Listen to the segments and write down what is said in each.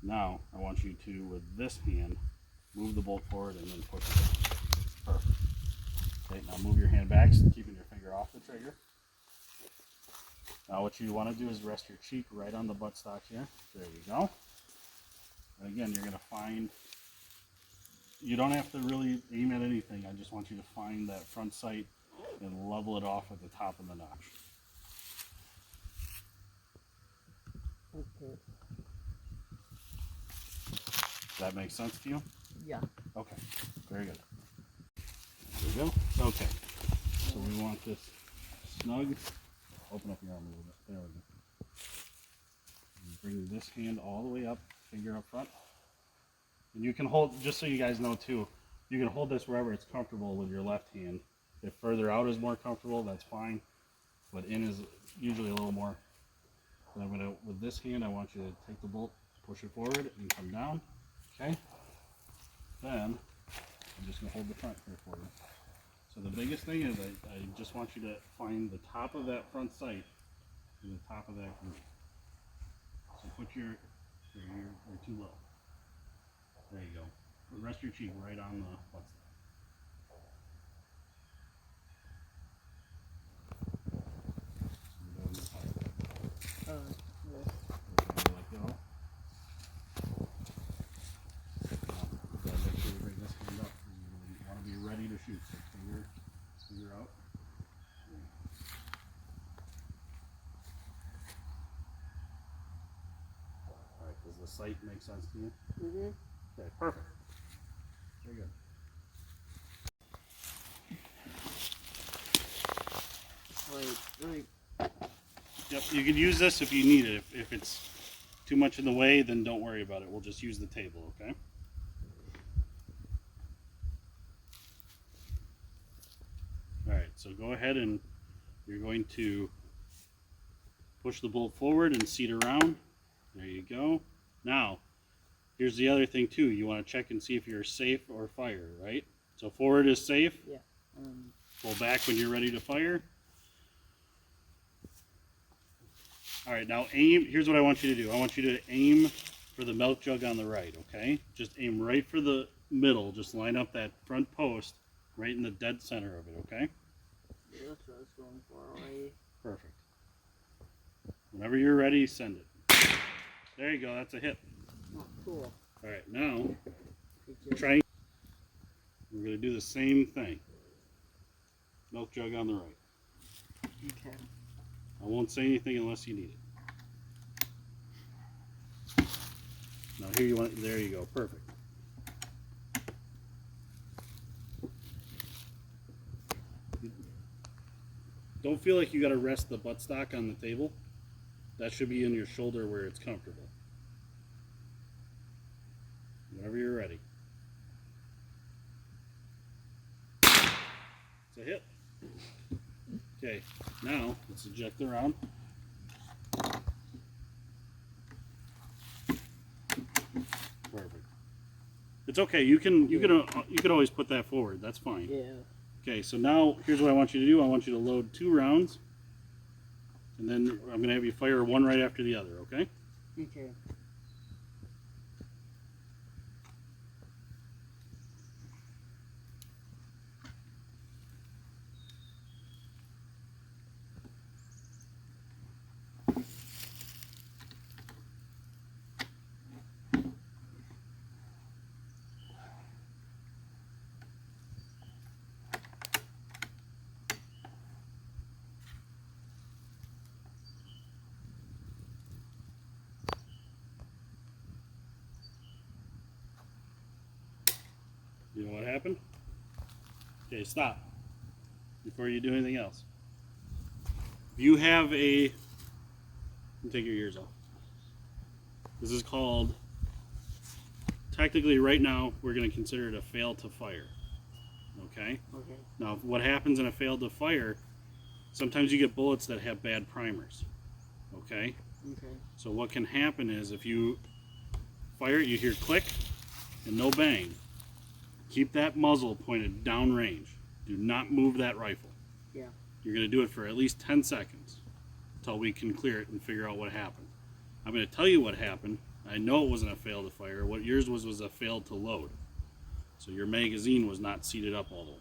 Now I want you to, with this hand, move the bolt forward and then push it down. Perfect. Okay, now move your hand back, keeping your finger off the trigger. Now what you want to do is rest your cheek right on the buttstock here. There you go. And again, you're going to find, you don't have to really aim at anything. I just want you to find that front sight and level it off at the top of the notch. Okay. Does that make sense to you? Yeah. Okay, very good. There we go. Okay, so we want this snug. Open up your arm a little bit. There we go. And bring this hand all the way up, finger up front. And you can hold, just so you guys know too, you can hold this wherever it's comfortable with your left hand. If further out is more comfortable, that's fine. But in is usually a little more. So I'm gonna, with this hand, I want you to take the bolt, push it forward, and come down. Okay. Then I'm just gonna hold the front here for you. So the biggest thing is I just want you to find the top of that front sight and the top of that group. So put you're too low. There you go. Rest your cheek right on the buttstock. Yeah. Let go. Now, make sure you bring this hand up. You want to be ready to shoot. So finger out. All right. Does the sight make sense to you? Mm-hmm. Okay. Perfect. Very good. Right. Yep, you could use this if you need it. If it's too much in the way, then don't worry about it. We'll just use the table, okay? Alright, so go ahead and you're going to push the bolt forward and seat around. There you go. Now, here's the other thing too. You want to check and see if you're safe or fire, right? So forward is safe. Yeah. Pull back when you're ready to fire. All right, now aim. Here's what I want you to do. I want you to aim for the milk jug on the right, okay? Just aim right for the middle. Just line up that front post right in the dead center of it, okay? Yeah, that's what I was going for already. Perfect. Whenever you're ready, send it. There you go. That's a hit. Oh, cool. All right, now try. We're going to do the same thing. Milk jug on the right. Okay. I won't say anything unless you need it. Now here you want, there you go, perfect. Don't feel like you got to rest the buttstock on the table. That should be in your shoulder where it's comfortable. Whenever you're ready. It's a hit. Okay, now let's eject the round. Perfect. It's okay. You can always put that forward. That's fine. Yeah. Okay, so now here's what I want you to do. I want you to load 2 rounds, and then I'm going to have you fire one right after the other. Okay? Okay. You know what happened? Okay, stop. Before you do anything else. If you have a... Take your ears off. This is called... Technically, right now, we're going to consider it a fail to fire. Okay? Okay. Now, what happens in a fail to fire, sometimes you get bullets that have bad primers. Okay? Okay. So what can happen is if you fire it, you hear click and no bang. Keep that muzzle pointed downrange. Do not move that rifle. Yeah. You're going to do it for at least 10 seconds until we can clear it and figure out what happened. I'm going to tell you what happened, I know it wasn't a fail to fire. What yours was a fail to load. So your magazine was not seated up all the way.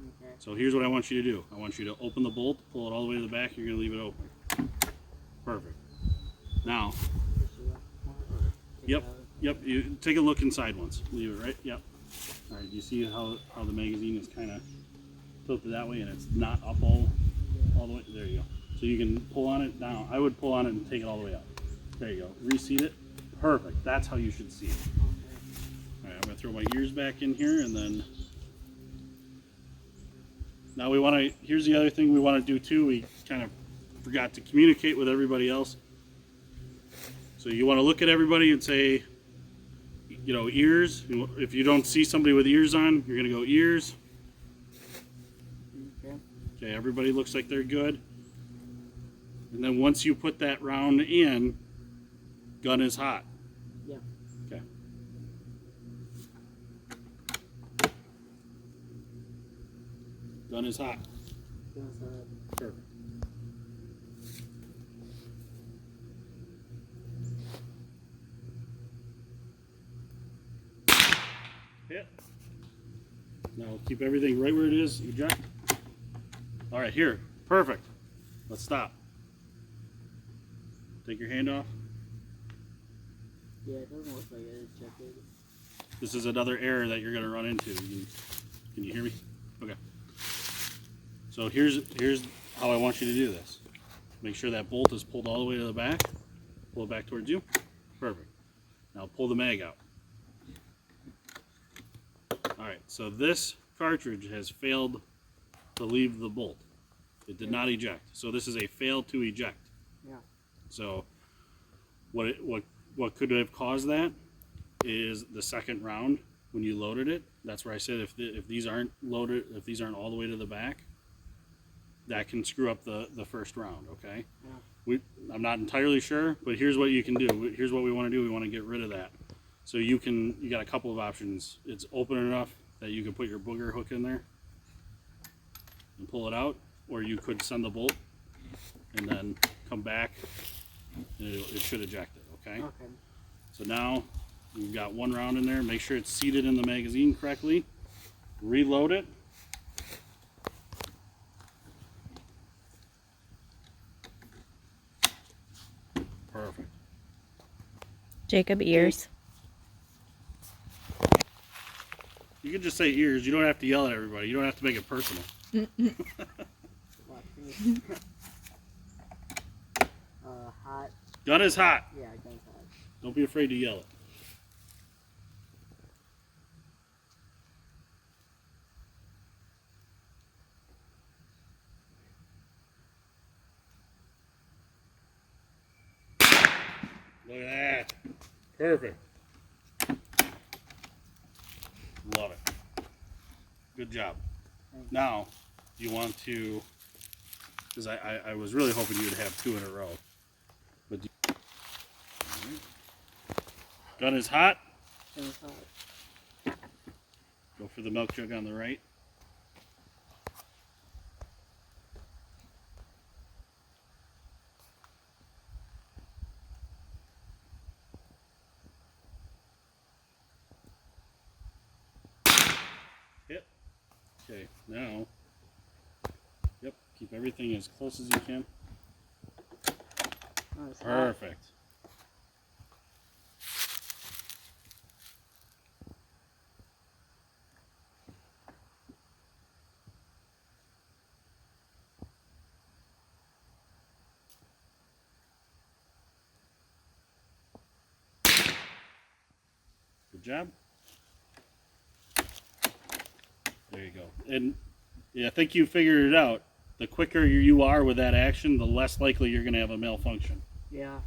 Okay. So here's what I want you to do. I want you to open the bolt, pull it all the way to the back. You're going to leave it open. Perfect. Now, yep, you take a look inside once. Leave it right, yep. All right, you see how the magazine is kind of tilted that way and it's not up all the way? There you go. So you can pull on it down. I would pull on it and take it all the way up. There you go. Reseat it. Perfect. That's how you should see it. All right, I'm going to throw my ears back in here and then... Now we want to, here's the other thing we want to do too. We kind of forgot to communicate with everybody else. So you want to look at everybody and say, you know, ears. If you don't see somebody with ears on, you're going to go ears. Okay, everybody looks like they're good. And then once you put that round in, gun is hot. Yeah. Okay. Gun is hot. Perfect. Hit. Now keep everything right where it is. Eject. All right, here. Perfect. Let's stop. Take your hand off. Yeah, it doesn't look like it ejected. This is another error that you're going to run into. Can you hear me? Okay. So here's how I want you to do this. Make sure that bolt is pulled all the way to the back. Pull it back towards you. Perfect. Now pull the mag out. Alright, so this cartridge has failed to leave the bolt. It did not eject. So this is a fail to eject. Yeah. So what could have caused that is the second round when you loaded it. That's where I said if these aren't loaded, if these aren't all the way to the back, that can screw up the first round, okay? Yeah. I'm not entirely sure, but here's what you can do. Here's what we want to do. We want to get rid of that. So you got a couple of options. It's open enough that you can put your booger hook in there and pull it out, or you could send the bolt and then come back and it should eject it, okay? Okay. So now you've got one round in there. Make sure it's seated in the magazine correctly. Reload it. Perfect. Jacob, ears. You can just say ears. You don't have to yell at everybody. You don't have to make it personal. Hot. Gun is hot. Yeah, gun's hot. Don't be afraid to yell it. Look at that. Perfect. Love it. Good job. Now, you want to, because I was really hoping you would have two in a row. But gun is hot. Gun is hot. Go for the milk jug on the right. Hit. Okay, now, yep, keep everything as close as you can. Oh, it's hot. Perfect. Good job. There you go. And yeah, I think you figured it out. The quicker you are with that action, the less likely you're going to have a malfunction. Yeah.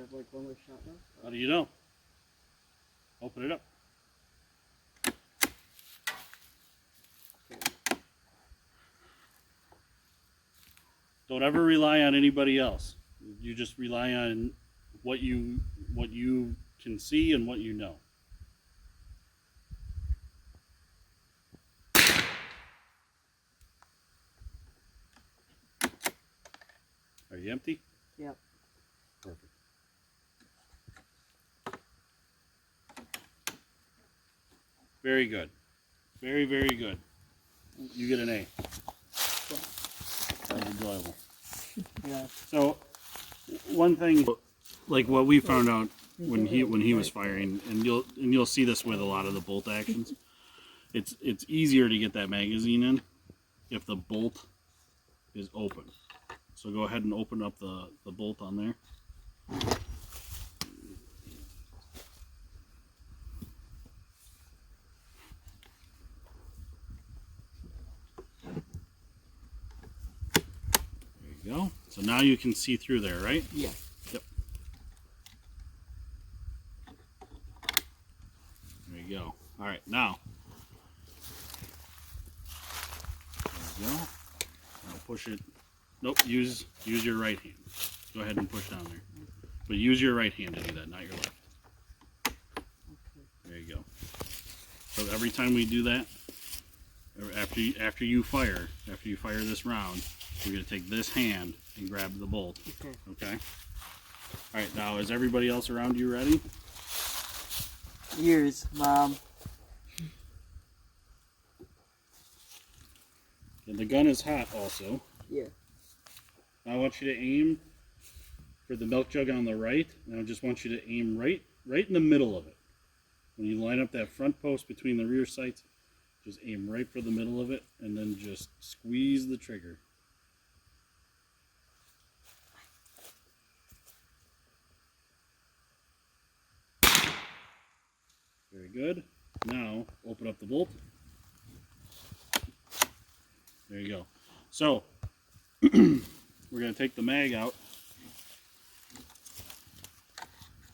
have like one more shot left? How do you know? Open it up. Okay. Don't ever rely on anybody else. You just rely on what you can see and what you know. Are you empty? Yep. Perfect. Very good. Very, very good. You get an A. That was enjoyable. Yeah. So, one thing, like what we found out when he was firing, and you'll see this with a lot of the bolt actions. It's easier to get that magazine in if the bolt is open. So go ahead and open up the bolt on there. There you go. So now you can see through there, right? Yeah. Yep. There you go. All right, now. There you go. Now push it. Nope. Use your right hand. Go ahead and push down there. But use your right hand to do that, not your left. Okay. There you go. So every time we do that, after you fire this round, we're going to take this hand and grab the bolt. Okay. Okay? All right, now is everybody else around you ready? Ears, Mom. And the gun is hot also. Yeah. Now I want you to aim for the milk jug on the right, and I just want you to aim right in the middle of it. When you line up that front post between the rear sights, just aim right for the middle of it, and then just squeeze the trigger. Very good. Now, open up the bolt. There you go. So, we're going to take the mag out.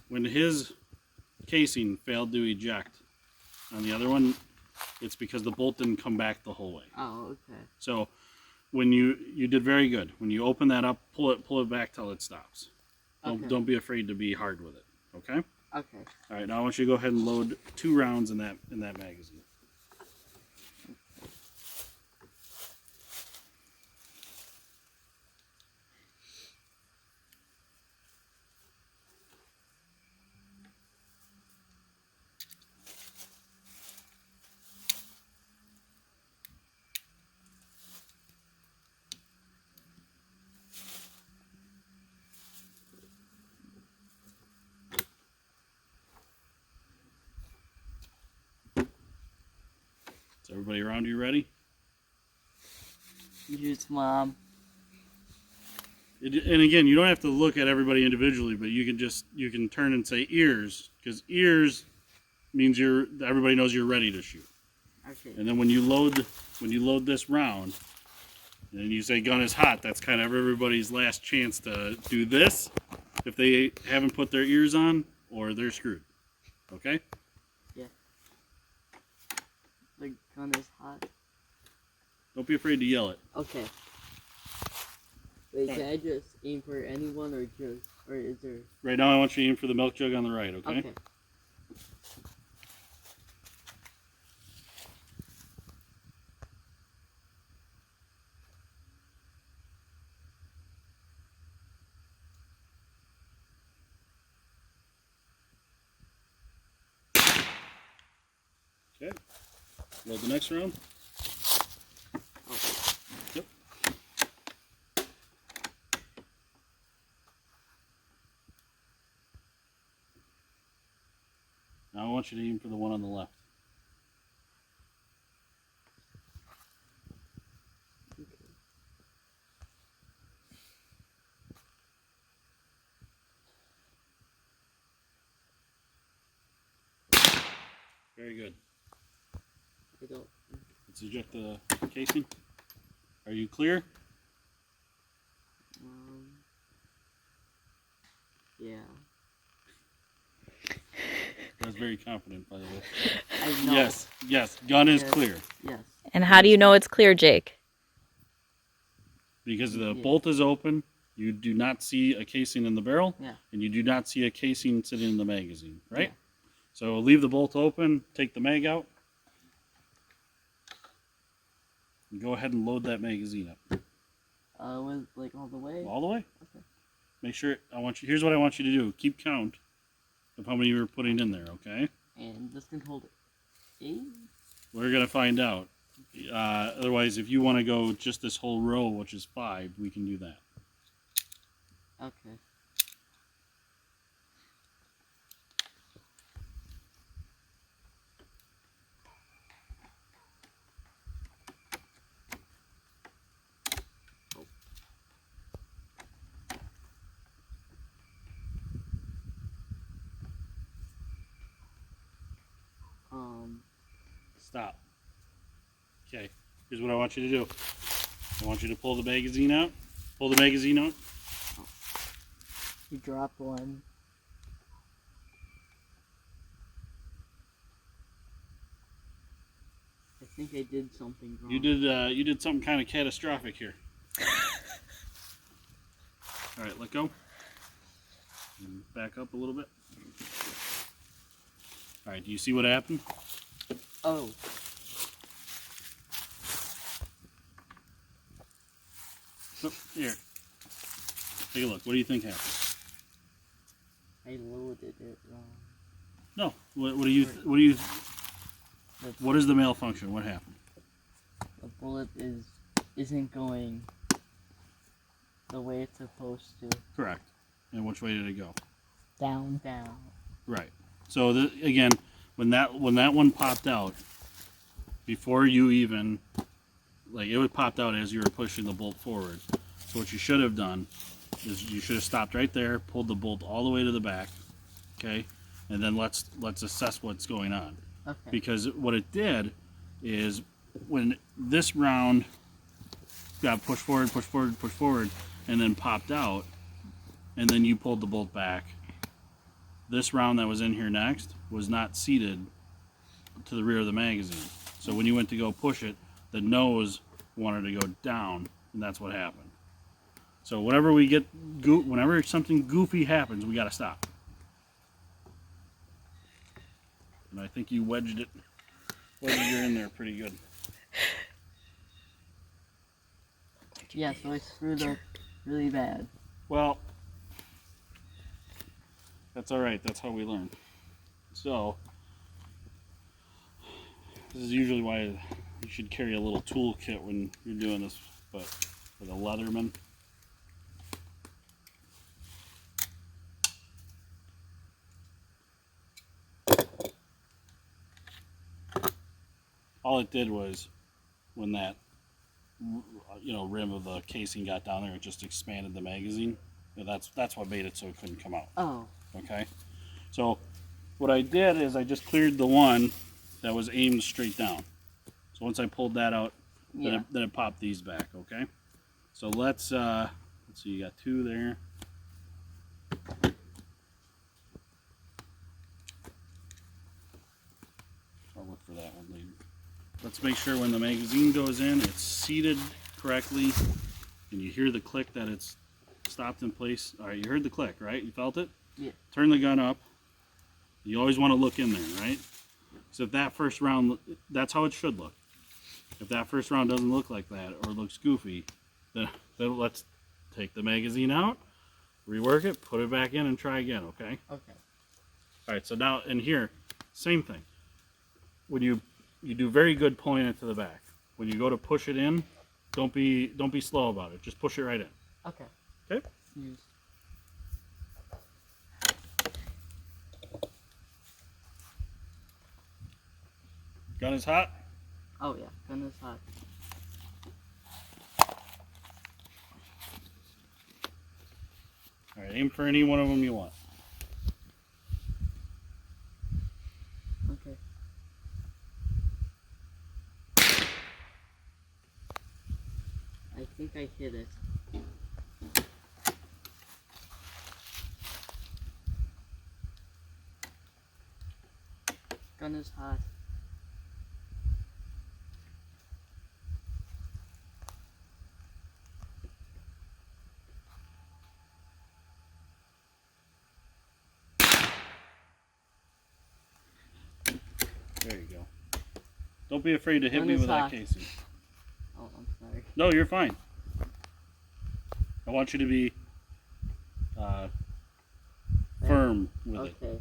When his casing failed to eject on the other one, it's because the bolt didn't come back the whole way. Oh, okay. So, when you did very good. When you open that up, pull it back till it stops. Okay. Don't be afraid to be hard with it. Okay? Okay. All right, now I want you to go ahead and load 2 rounds in that magazine. Is everybody around you ready? Ears, Mom. And again, you don't have to look at everybody individually, but you can turn and say ears, because ears means everybody knows you're ready to shoot. Okay. And then when you load this round, and you say gun is hot, that's kind of everybody's last chance to do this if they haven't put their ears on, or they're screwed. Okay? Yeah. The gun is hot. Don't be afraid to yell it. Okay. Wait, can I just aim for anyone or is there... Right now I want you to aim for the milk jug on the right, okay? Okay. Okay. Load the next round. Yep. Now I want you to aim for the one on the left. Very good. I don't... Let's eject the casing. Are you clear? Yeah. was very confident, by the way. I know. Yes, gun is Yes. clear. Yes. And how do you know it's clear, Jake? Because the Yeah. bolt is open, you do not see a casing in the barrel, Yeah. and you do not see a casing sitting in the magazine, right? Yeah. So leave the bolt open, take the mag out, and go ahead and load that magazine up. Was like all the way. All the way. Okay. Make sure, here's what I want you to do. Keep count of how many you're putting in there, okay? And this can hold 8. We're going to find out. Otherwise, if you want to go just this whole row, which is 5, we can do that. Okay. Stop. Okay, here's what I want you to do. I want you to pull the magazine out. Pull the magazine out. You dropped one. I think I did something wrong. You did something kind of catastrophic here. All right, let go. And back up a little bit. All right, do you see what happened? Oh. So, here. Take a look. What do you think happened? I loaded it wrong. No. What is the malfunction? What happened? The bullet isn't going the way it's supposed to. Correct. And which way did it go? Down. Down. Right. So again, when that one popped out, before you even, like, it popped out as you were pushing the bolt forward. So what you should have done is you should have stopped right there, pulled the bolt all the way to the back, okay, and then let's assess what's going on. Okay. Because what it did is when this round got pushed forward, and then popped out, and then you pulled the bolt back, this round that was in here next was not seated to the rear of the magazine. So when you went to go push it, the nose wanted to go down, and that's what happened. So whenever something goofy happens, we got to stop. And I think you wedged it in there pretty good. Yeah, so I screwed up really bad. Well, that's all right. That's how we learn. So this is usually why you should carry a little toolkit when you're doing this, but for the Leatherman. All it did was, when that rim of the casing got down there, it just expanded the magazine. And that's what made it so it couldn't come out. Oh. Okay. So what I did is I just cleared the one that was aimed straight down. So once I pulled that out, Yeah. then it popped these back. Okay. So let's see. You got 2 there. I'll look for that one later. Let's make sure when the magazine goes in, it's seated correctly, and you hear the click that it's stopped in place. All right, you heard the click, right? You felt it? Yeah. Turn the gun up. You always want to look in there, right? So if that first round, that's how it should look. If that first round doesn't look like that or looks goofy, then let's take the magazine out, rework it, put it back in, and try again, okay? Okay. All right, so now in here, same thing. When you do very good pulling it to the back. When you go to push it in, don't be slow about it. Just push it right in. Okay. Okay? Use. Gun is hot. Oh yeah, gun is hot. All right, aim for any one of them you want. Okay. I think I hit it. Gun is hot. There you go. Don't be afraid to hit Gun me is with hot. that casing. Oh, I'm sorry. No, you're fine. I want you to be firm with it. Okay.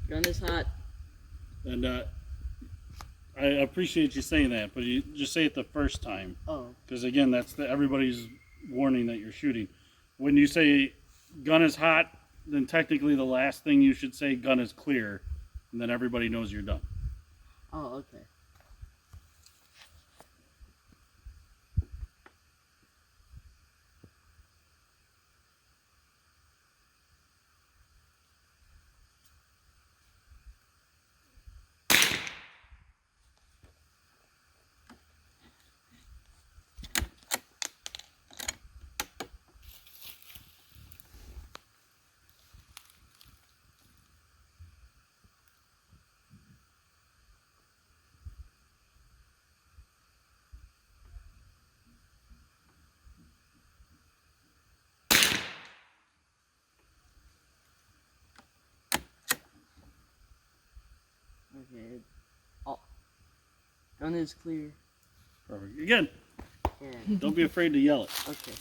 Gun is hot. And I appreciate you saying that, but you just say it the first time. Oh. Because again, that's everybody's warning that you're shooting. When you say gun is hot, then technically the last thing you should say, gun is clear, and then everybody knows you're done. Oh, okay. Okay. Oh. Gun is clear. Perfect. Again, Yeah. don't be afraid to yell it. Okay.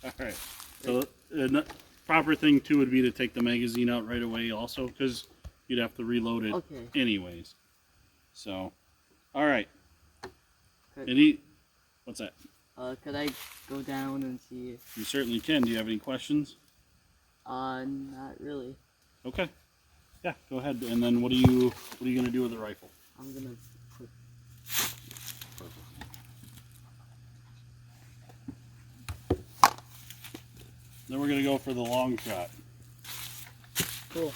All right. So the proper thing too would be to take the magazine out right away, also, because you'd have to reload it Okay. anyways. So, all right. Could, What's that? could I go down and see if... You certainly can. Do you have any questions? Not really. Okay. Yeah, go ahead. And then what are you gonna do with the rifle? I'm gonna put... Then we're gonna go for the long shot. Cool.